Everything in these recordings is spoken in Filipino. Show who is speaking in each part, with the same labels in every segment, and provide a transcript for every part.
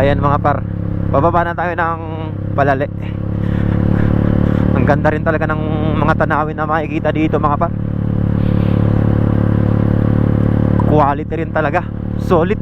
Speaker 1: Ayan mga par, bababa na tayo ng Palale. Ang ganda rin talaga ng mga tanawin na makikita dito mga par. Quality rin talaga, solid.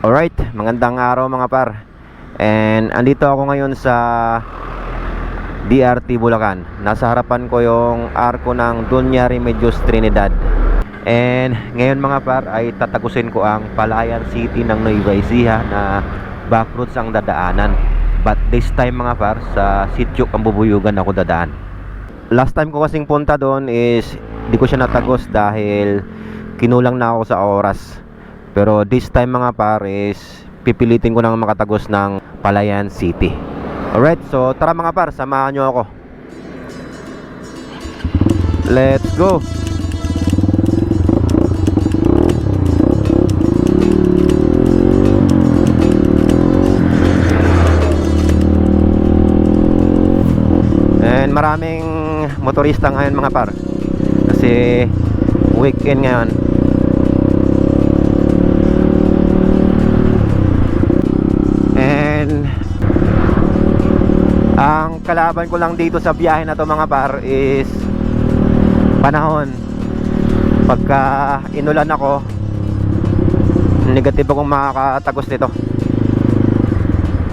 Speaker 1: Alright, magandang araw mga par. And andito ako ngayon sa DRT Bulacan. Nasa harapan ko yung arko ng Doña Remedios Trinidad. And ngayon mga par ay tatagusin ko ang Palayan City ng Nueva Ecija na backroads ang dadaanan. But this time mga par, sa Sitio Kambubuyugan ako dadaan. Last time ko kasing punta doon is di ko siya natagos dahil kinulang na ako sa oras. Pero this time mga pares, pipilitin ko nang makatagos ng Palayan City. Alright, so tara mga par, samahan nyo ako. Let's go! And maraming motorista ngayon mga par, kasi weekend ngayon. Ang kalaban ko lang dito sa biyahe na to mga par is panahon. Pagka inulan ako, negative akong makakatagos nito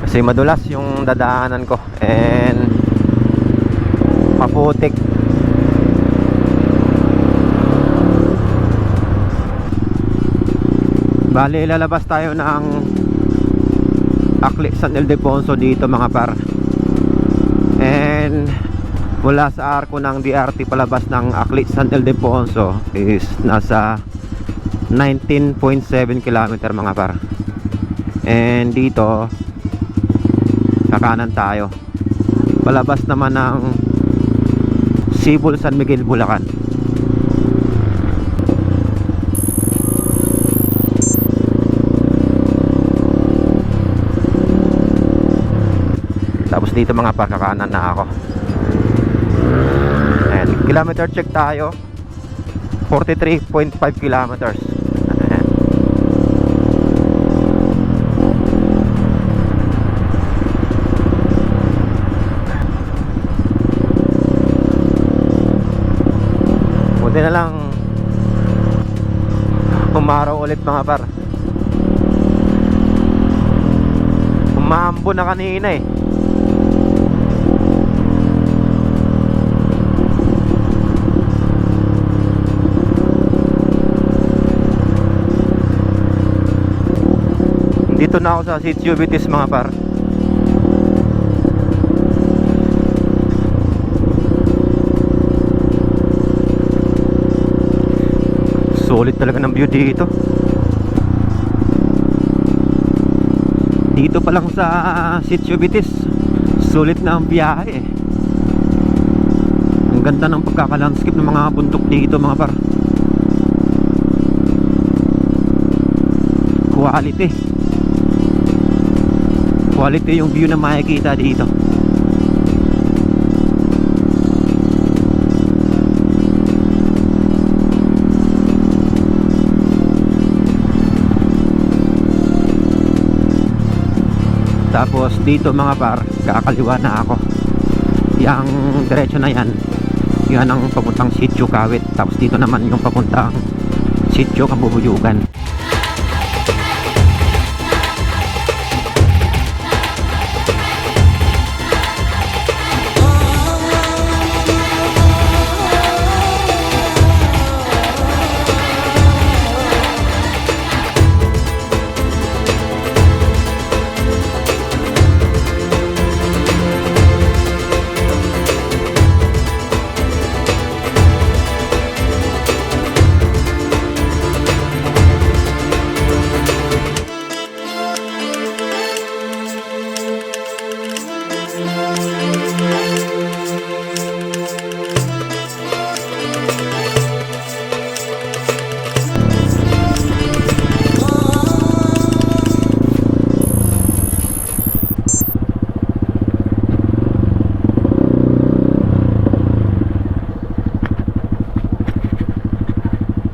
Speaker 1: kasi madulas yung dadaanan ko and maputik. Bali lalabas tayo ng Akli San Ildefonso dito mga par. And mula sa arko ng DRT palabas ng Akli San Ildefonso is nasa 19.7 km mga par. And dito kakanan tayo palabas naman ng Sibol San Miguel Bulacan. Tapos dito mga par, kakanan na ako. And kilometer check tayo, 43.5 kilometers. Ayan. Buti na lang umaraw ulit mga par. Umambo na kanina eh. Dito na ako sa Sitio Bitis mga par. Solid talaga ng view dito. Dito pa lang sa Sitio Bitis, sulit na ang biyahe. Ang ganda ng pagkakalandscape ng mga bundok dito mga par. Quality. Quality yung view na makikita dito. Tapos dito mga par, kakaliwa na ako. Yang diretso na yan, yan ang papuntang Sitio Kawit. Tapos dito naman yung papuntang Sitio Kabubuyugan.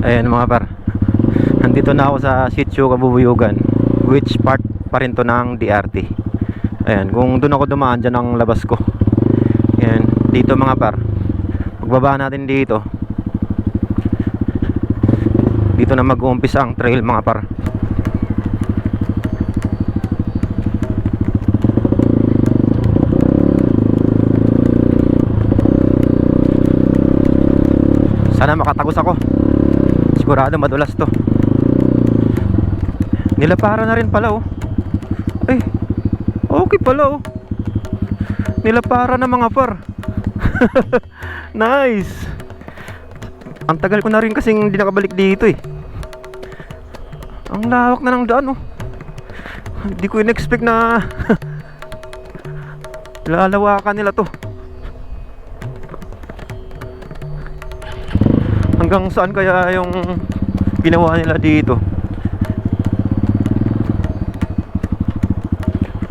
Speaker 1: Ayan mga par, nandito na ako sa Sitio Kabubuyugan, which part pa rin to ng DRT. Ayan, kung doon ako dumaan, dyan ang labas ko. Ayan, dito mga par, pagbaba natin dito, dito na mag-uumpisa ang trail mga par. Sana makatagos ako. Sigurado madulas to. Nilapara na rin pala oh. Ay, okay pala oh. Nilapara na mga par. Nice. Ang tagal ko na rin kasing hindi nakabalik dito eh. Ang lawak na ng daan oh. Hindi ko in-expect na lalawakan nila to. Hanggang saan kaya yung ginawa nila dito?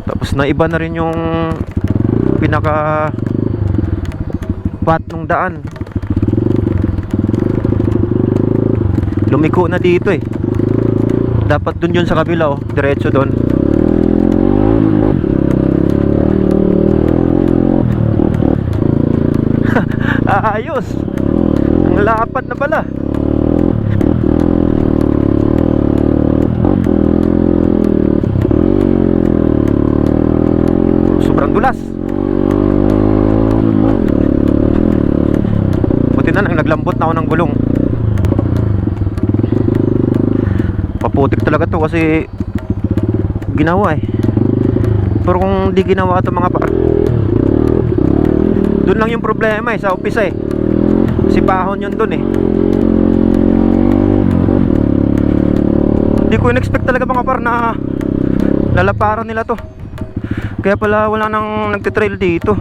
Speaker 1: Tapos naiba na rin yung pinaka path ng daan. Lumiko na dito eh. Dapat dun yun sa kabila oh, diretso dun. Ayos. Ang lapad na pala. Sobrang dulas. Buti na lang naglambot na ako ng gulong. Paputik talaga to kasi ginawa eh. Pero kung di ginawa to mga par, doon lang yung problema eh, sa umpisa eh. Si pahon yun dun eh. Hindi ko in-expect talaga mga par na lalaparan nila to. Kaya pala wala nang nagtitrail dito.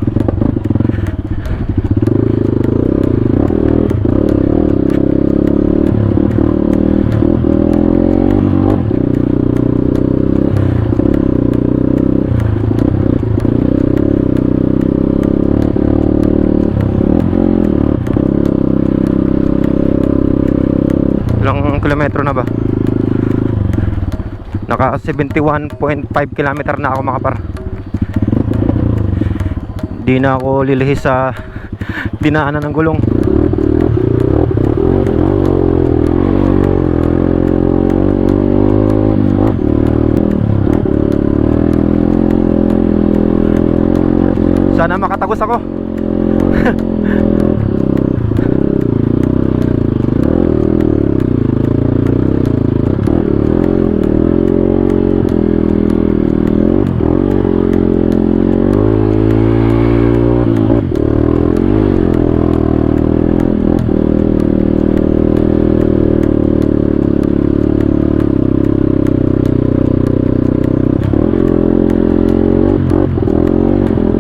Speaker 1: Ilang kilometro na ba? Naka 71.5 kilometer na ako mga par. Di na ako lilihis sa dinaanan ng gulong. Sana makatagos ako.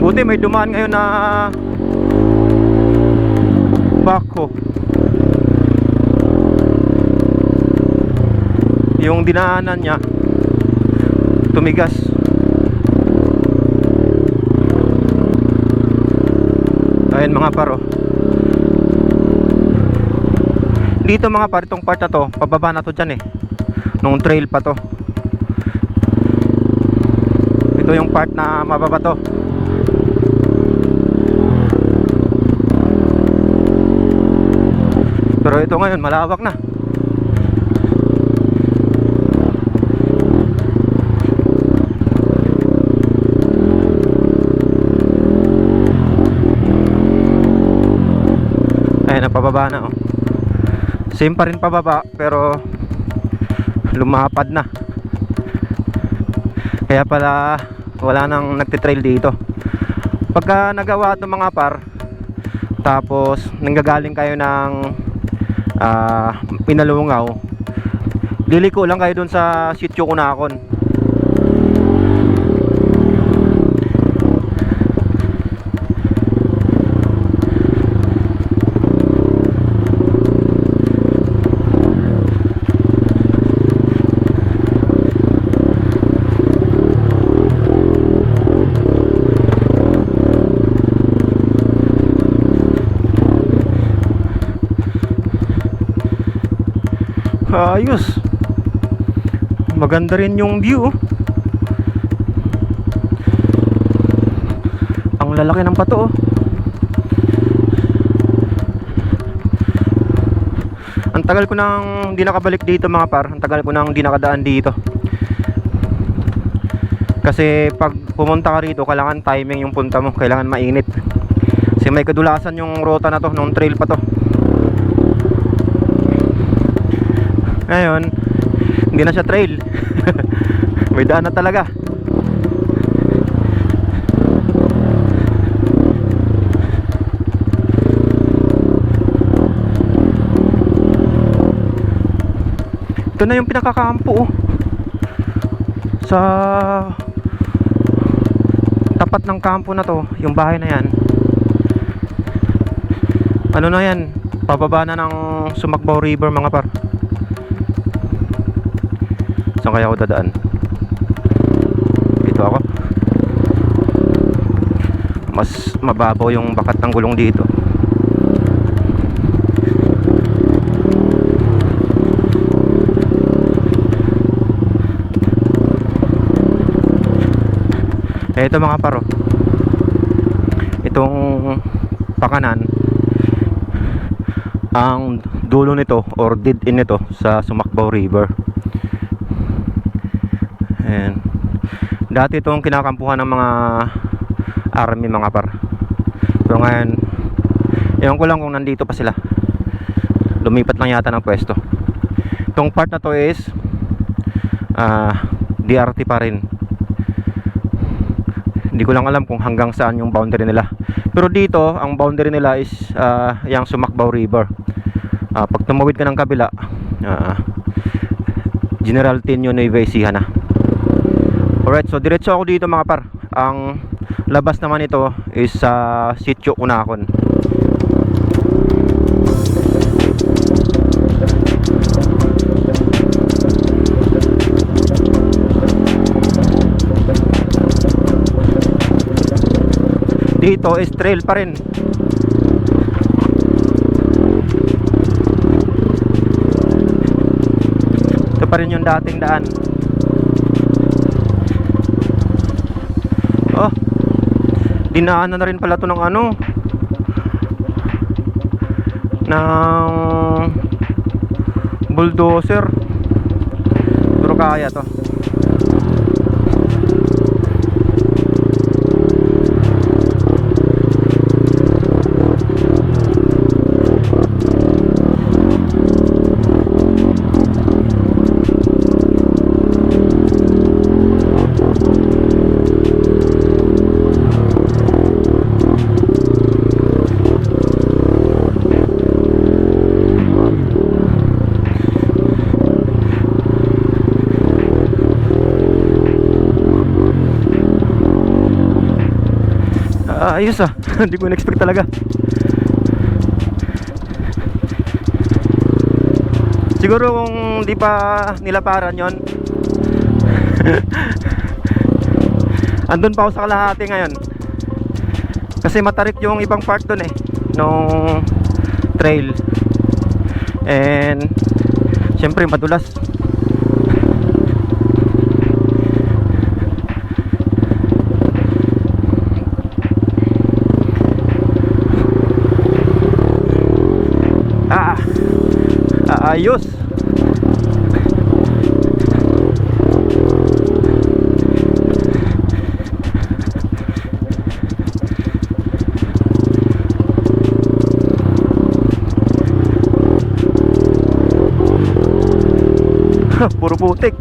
Speaker 1: Buti may dumaan ngayon na backhoe. Yung dinaanan niya tumigas. Ayan mga par, oh. Dito mga par, itong part na to, pababa na to dyan eh. Nung trail pa to. Ito yung part na mababa to. Pero ito ngayon malawak na. Ayan, napababa na, oh. Same pa rin pababa pero lumapad na. Kaya pala wala nang nagtitrail dito. Pagka nagawa ito mga par, tapos nanggagaling kayo ng Pinalungaw, liliko lang kayo dun sa sitio Kunakon. Ayos. Maganda rin yung view. Ang lalaki ng pato, oh. Ang tagal ko nang hindi nakabalik dito mga par. Ang tagal ko nang hindi nakadaan dito. Kasi pag pumunta ka rito, kailangan timing yung punta mo. Kailangan mainit. Kasi may kadulasan yung ruta na to, nung trail pa to. Ngayon, hindi na siya trail. May daan na talaga. Ito na yung pinakakampo, oh. Sa tapat ng kampo na to, yung bahay na yan. Ano na yan? Pababa na ng Sumakbaw River mga par. Saan kaya ako dadaan? Dito ako. Mas mababaw yung bakat ng gulong dito. Ito mga paro, itong pakanan, ang dulo nito or dead end nito sa Sumakbaw River. And dati itong kinakampuhan ng mga army mga par. Pero ngayon, ewan ko lang kung nandito pa sila. Lumipat lang yata ng pwesto. Itong part na to is DRT pa rin. Hindi ko lang alam kung hanggang saan yung boundary nila. Pero dito, ang boundary nila is yung Sumakbaw River. Pag tumawid ka ng kabila, General Tinio Nueva Ecija na. Alright, so diretso ako dito mga par. Ang labas naman ito is sa sitio Kunakon. Dito is trail pa rin. Ito pa rin yung dating daan. Oh, dinaanan na rin pala to ng ano, ng bulldozer. Pero kaya to. Ayos hindi ko in-expect talaga. Siguro kung di pa nilaparan yon andun pa ako sa kalahati ngayon. Kasi matarik yung ibang part dun eh, nung trail. And syempre madulas. Ayos. Puro putik.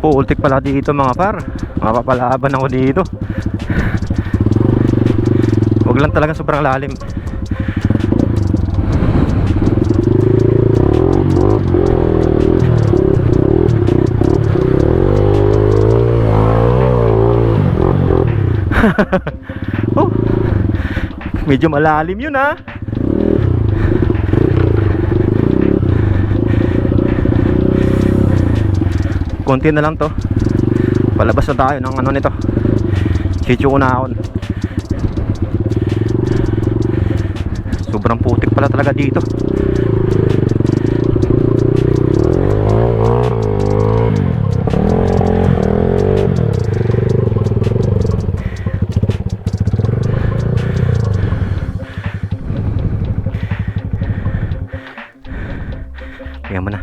Speaker 1: Ultik pala dito mga par. Mapapalaban ako dito. Huwag lang talaga sobrang lalim. Oh, medyo malalim yun ha. Konti na lang to. Palabas na tayo ng ano nito. Chichukunahon. Sobrang putik pala talaga dito. Tingnan mo na.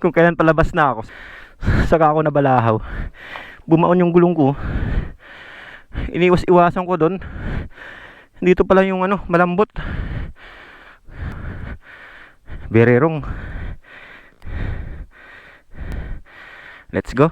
Speaker 1: Kung kailan palabas na ako, saka ako nabalahaw. Bumaon yung gulong ko. Iniwas-iwasan ko doon. Dito pala yung ano, malambot. Very wrong. Let's go.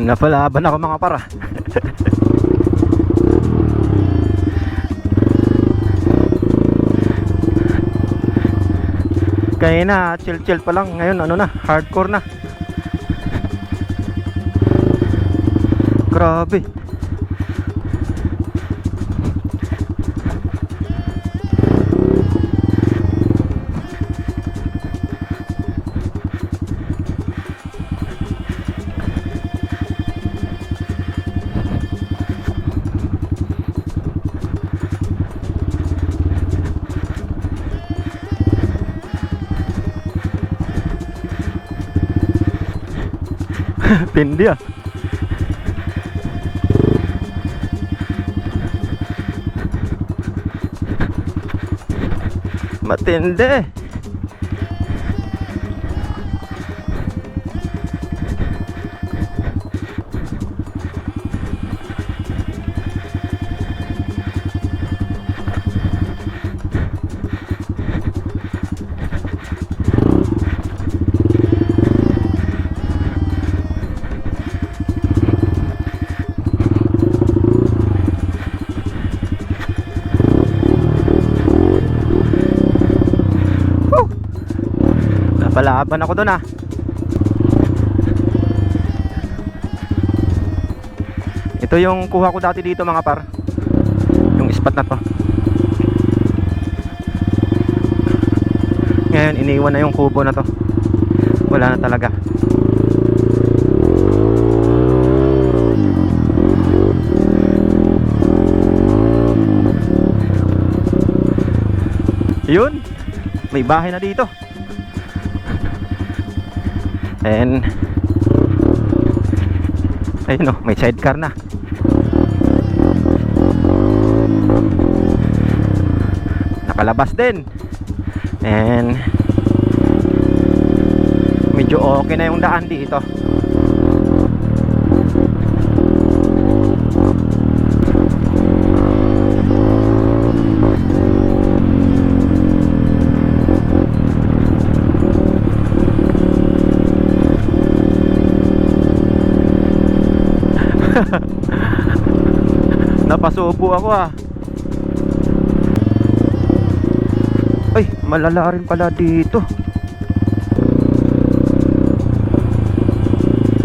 Speaker 1: Napalaban ako mga para. Kaya na chill pa lang. Ngayon ano na, hardcore na. Grabe. Tindi ah. Matindi. Napalaban ako doon ah. Ito yung kuha ko dati dito mga par. Yung spot na to. Ngayon iniwan na yung kubo na to, wala na talaga. Yun, may bahay na dito. And ayun oh, may sidecar na. Nakalabas din. And medyo okay na yung daan dito. Napasubo ako ah. Ay, malala rin pala dito.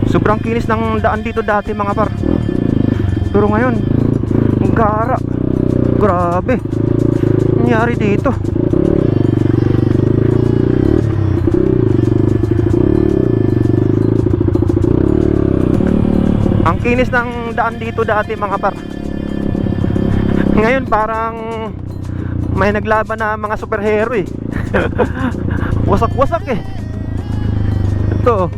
Speaker 1: Sobrang kinis ng daan dito dati mga par. Pero ngayon, ang gara. Grabe. Nangyari dito. Ang kinis ng daan dito dati mga par. Ngayon parang may naglaban na mga superhero eh. Wasak-wasak eh. Ito.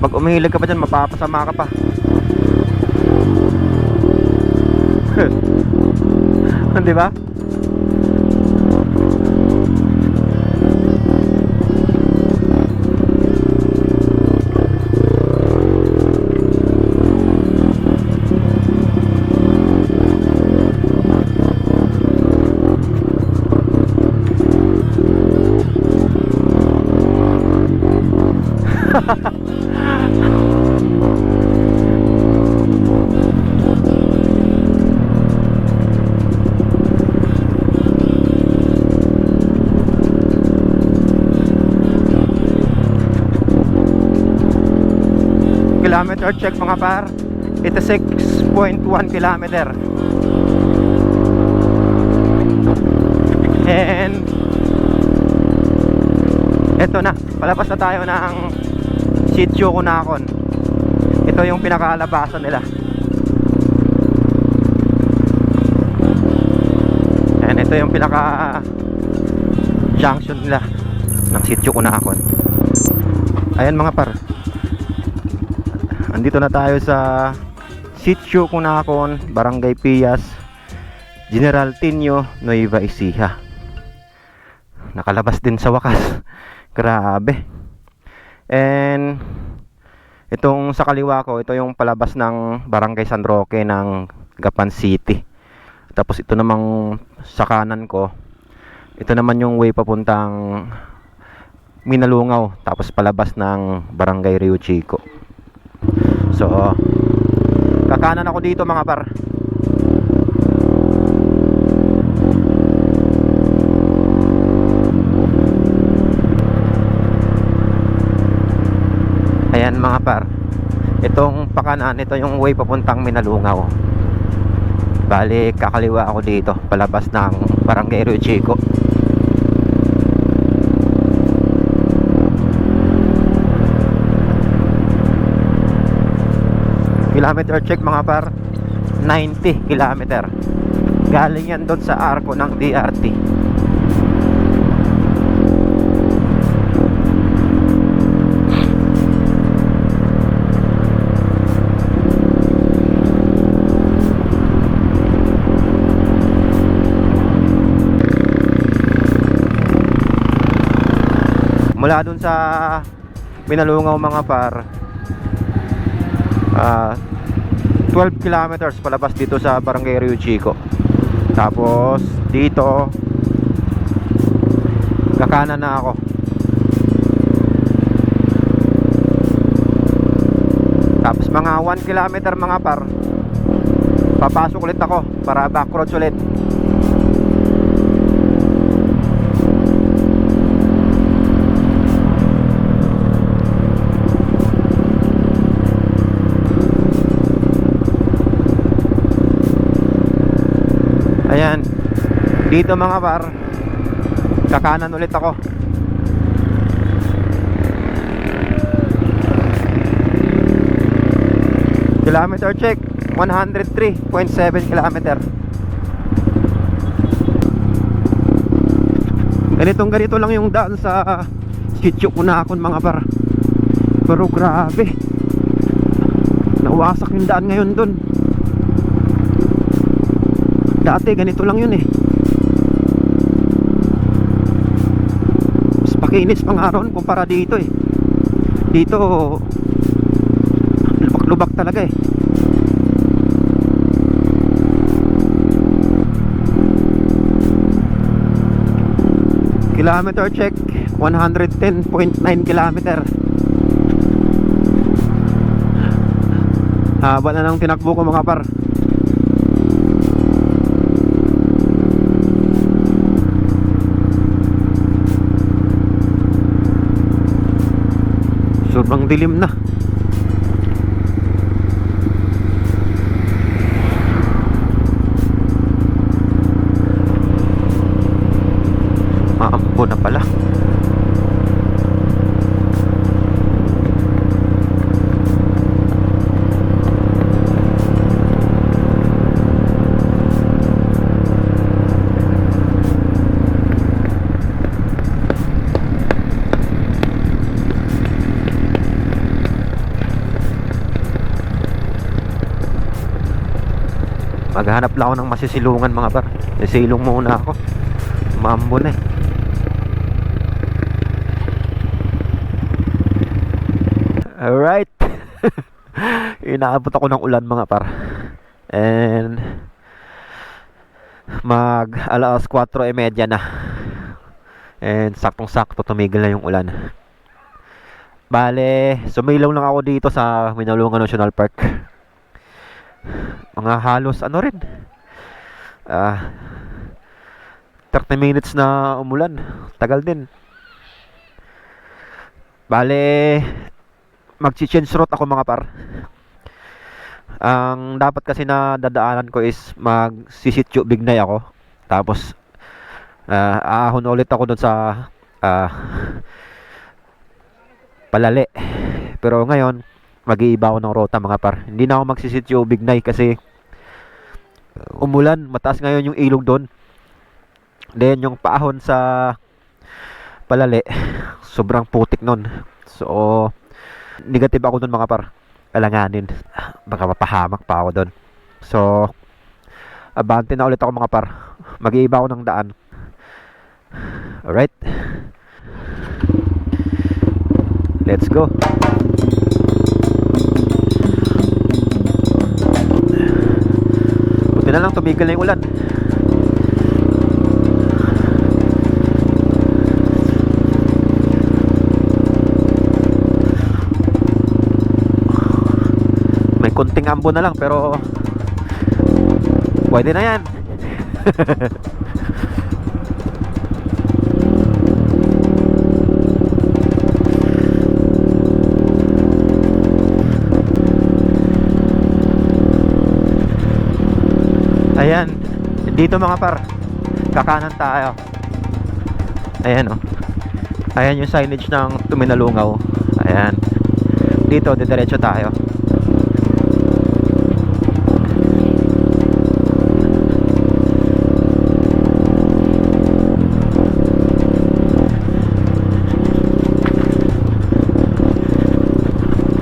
Speaker 1: Pag umihilig ka pa dyan, mapapasama ka pa. Di ba? Kilometer check mga par. Ito 6.1 kilometer. And eto na, palabas na tayo ng Sitio Cunacon. Ito yung pinakalabasan nila. And ito yung pinaka junction nila ng Sitio Cunacon. Ayan mga par, andito na tayo sa Sitio Cunacon, Barangay Pias, General Tinio, Nueva Ecija. Nakalabas din sa wakas. Grabe. And itong sa kaliwa ko, ito yung palabas ng Barangay San Roque ng Gapan City. Tapos ito namang sa kanan ko, ito naman yung way papuntang Minalungaw, tapos palabas ng Barangay Rio Chico. So kakanan ako dito mga par. Ayan mga par, itong pakanan, ito yung way papuntang Minalungaw. Bali kakaliwa ako dito, palabas ng Barangay Rio Chico. Kilometer check mga par, 90 kilometer. Galing yan doon sa arko ng DRT. Mula dun sa Minalungaw mga par, 12 kilometers palabas dito sa Barangay Rio Chico. Tapos dito kakanan na ako. Tapos mga 1 kilometer mga par, papasok ulit ako para backroads ulit. Ayan, Dito mga par, kakanan ulit ako. Kilometer check 103.7 kilometer. Ganito lang yung daan sa Sitio Punakon mga par. Pero grabe, nawasak yung daan ngayon dun. Dati ganito lang yun eh. Mas pakinis pa nga ron kumpara dito eh. Dito lubak-lubak talaga eh. Kilometer check 110.9 kilometer. Haba na ng tinakbo ko mga par. Sobrang dilim na. Maambo na pala. Maghanap lang ako ng masisilungan mga par. Sisilong muna ako. Maambo na eh. Alright. Inaabot ako ng ulan mga par. And mag alas 4:30 na. And saktong sakto tumigil na yung ulan. Bale, sumilaw lang ako dito sa Winalungan National Park. Mga halos ano rin 30 minutes na umulan. Tagal din. Bale, mag-change route ako mga par. Ang dapat kasi na dadaanan ko is mag-Sitio Bignay ako. Tapos aahon ulit ako doon sa Palale. Pero ngayon mag-iiba ako ng ruta mga par. Hindi na ako mag-Sitio Bignay kasi umulan. Mataas ngayon yung ilog doon. Then yung paahon sa Palale, sobrang putik nun. So negative ako dun mga par. Alanganin, baka mapahamak pa ako dun. So abante na ulit ako mga par. Mag-iiba ako ng daan. Alright, let's go. Buti na lang tumigil na yung ulan. Kunting ambo na lang pero pwede na yan. Ayan, dito mga par, kakanan tayo. Ayan oh. Ayan yung signage ng Tuminalungaw. Ayan, dito didiretso tayo.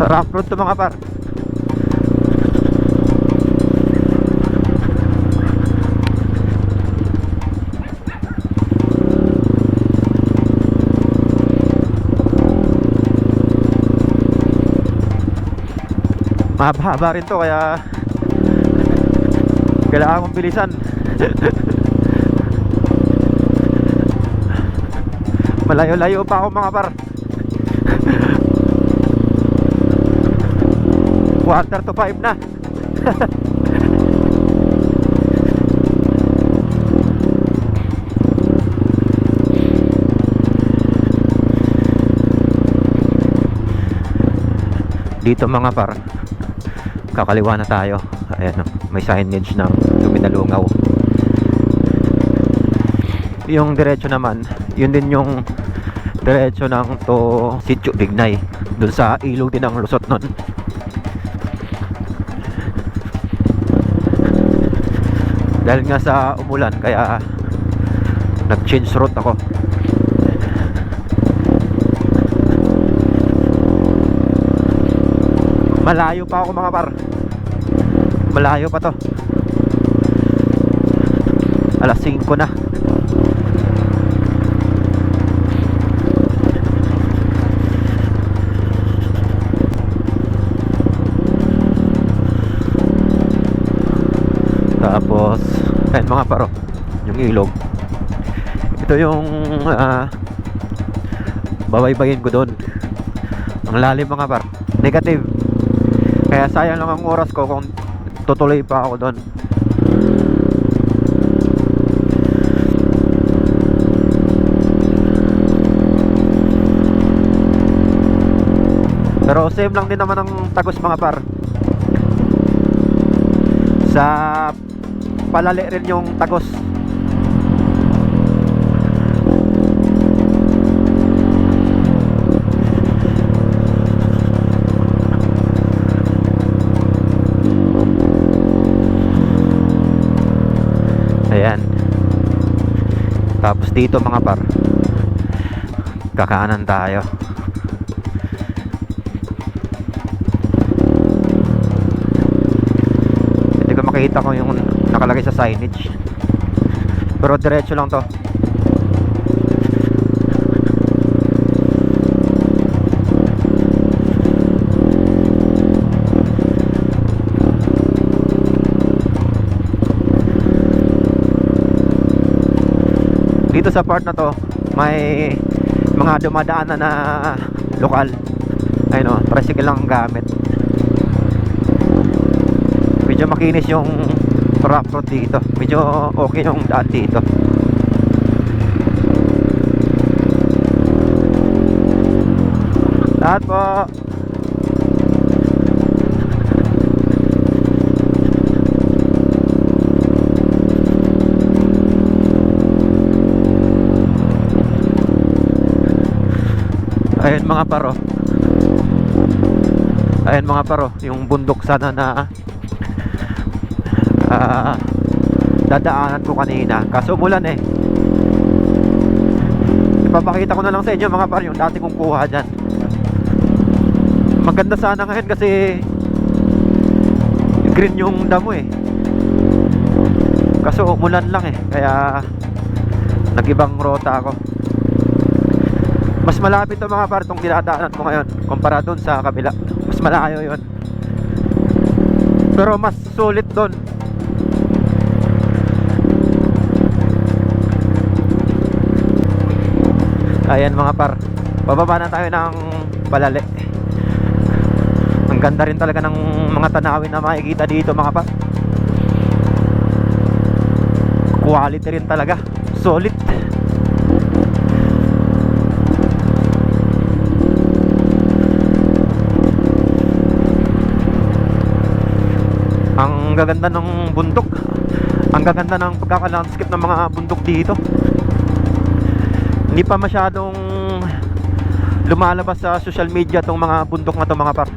Speaker 1: Rough road to mga par. Mahaba rin to kaya kailangan mong bilisan. Malayo-layo pa ako mga par. Quarter to 5 na. Dito mga par, kakaliwa na tayo. Ayan, may signage ng Tuminalungaw. Yung diretso naman, yun din yung diretso ng to Sitio Bignay. Dun sa ilog din ang lusot nun. Dahil nga sa umulan, kaya nag-change route ako. Malayo pa ako mga par. Malayo pa to. Alas 5 na. Tapos ayun mga paro, yung ilog. Ito yung babaybayin ko doon. Ang lalim mga par, negative. Kaya sayang lang ang oras ko kung tutuloy pa ako doon. Pero same lang din naman ang Tagos mga par. Sa Palale rin yung Tagos. Ayan. Tapos dito mga par, kakaanan tayo. Hindi ko makita ko yung nakalagay sa signage, pero diretso lang to. Dito sa part na to, may mga dumadaan na lokal. Ayun o, tricycle lang ang gamit. Medyo makinis yung rough road dito. Medyo okay yung daan dito. Lahat po. Ayun mga paro. Ayun mga paro, yung bundok sana na dadaanan ko kanina, kaso umulan eh. Ipapakita ko na lang sa inyo mga paro yung dati kong kuha dyan. Maganda sana ngayon kasi green yung damo eh, kaso umulan lang eh, kaya nag-ibang rota ako. Mas malapit to mga par, itong dinadaanan ko ngayon kumpara dun sa kabila. Mas malayo yun, pero mas sulit dun. Ayan mga par, bababa na tayo ng Palale. Ang ganda rin talaga ng mga tanawin na makikita dito mga par. Quality rin talaga, solid. Ang gaganda ng bundok. Ang gaganda ng pagkaka-landscape ng mga bundok dito. Hindi pa masyadong lumalabas sa social media tong mga bundok na to mga par.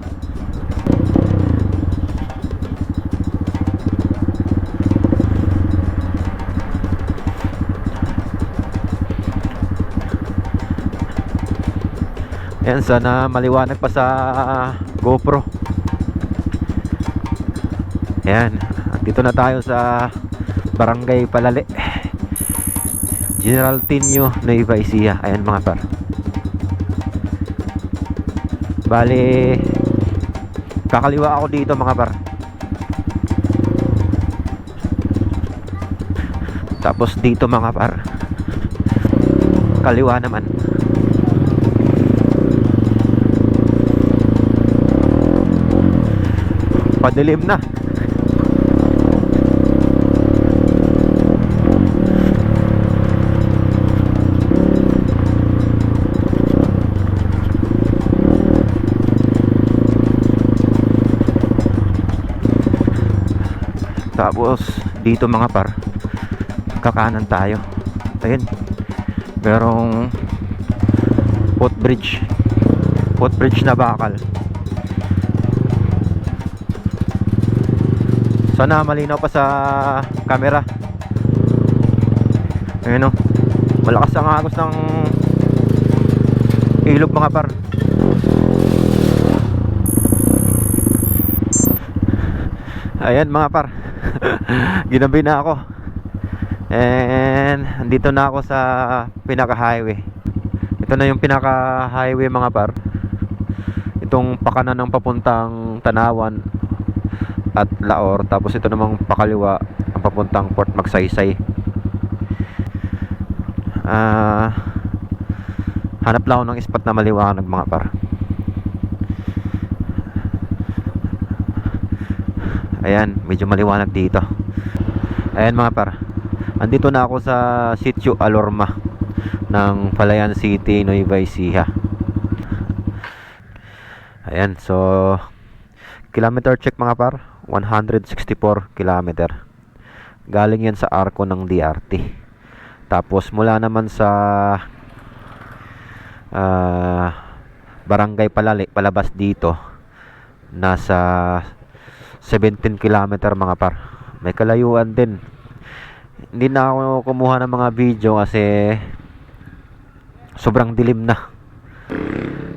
Speaker 1: Ayan, sana maliwanag pa sa GoPro. Ayan, dito na tayo sa Barangay Palale, General Tinio, Nueva Ecija. Ayan mga par, bali kakaliwa ako dito mga par. Tapos dito mga par, kaliwa naman. Padilim na. Tapos dito mga par, kakanan tayo. Ayun, merong footbridge na bakal. Sana malinaw pa sa camera. Ayun o, malakas ang agos ng ilog mga par. Ayan mga par. Ginabi na ako. And andito na ako sa pinaka highway. Ito na yung pinaka highway mga par. Itong pakanan ng papuntang Tanawan at Laor. Tapos ito namang pakaliwa ang papuntang Port Magsaysay. Hanap lang ako ng spot na maliwanag mga par. Ayan, medyo maliwanag dito. Ayan mga par, andito na ako sa Sitio Alorma ng Palayan City, Nueva Ecija. Ayan, so kilometer check mga par, 164 kilometer. Galing yan sa arko ng DRT. Tapos mula naman sa Barangay palabas dito, nasa 17 kilometer mga par. May kalayuan din. Hindi na ako kumuha ng mga video kasi sobrang dilim na.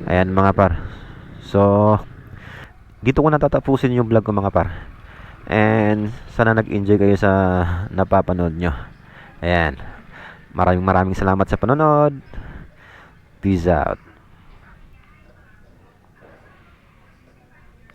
Speaker 1: Ayan mga par. So dito ko natatapusin yung vlog ko mga par. And sana nag-enjoy kayo sa napapanood nyo. Ayan. Maraming salamat sa panonood. Peace out.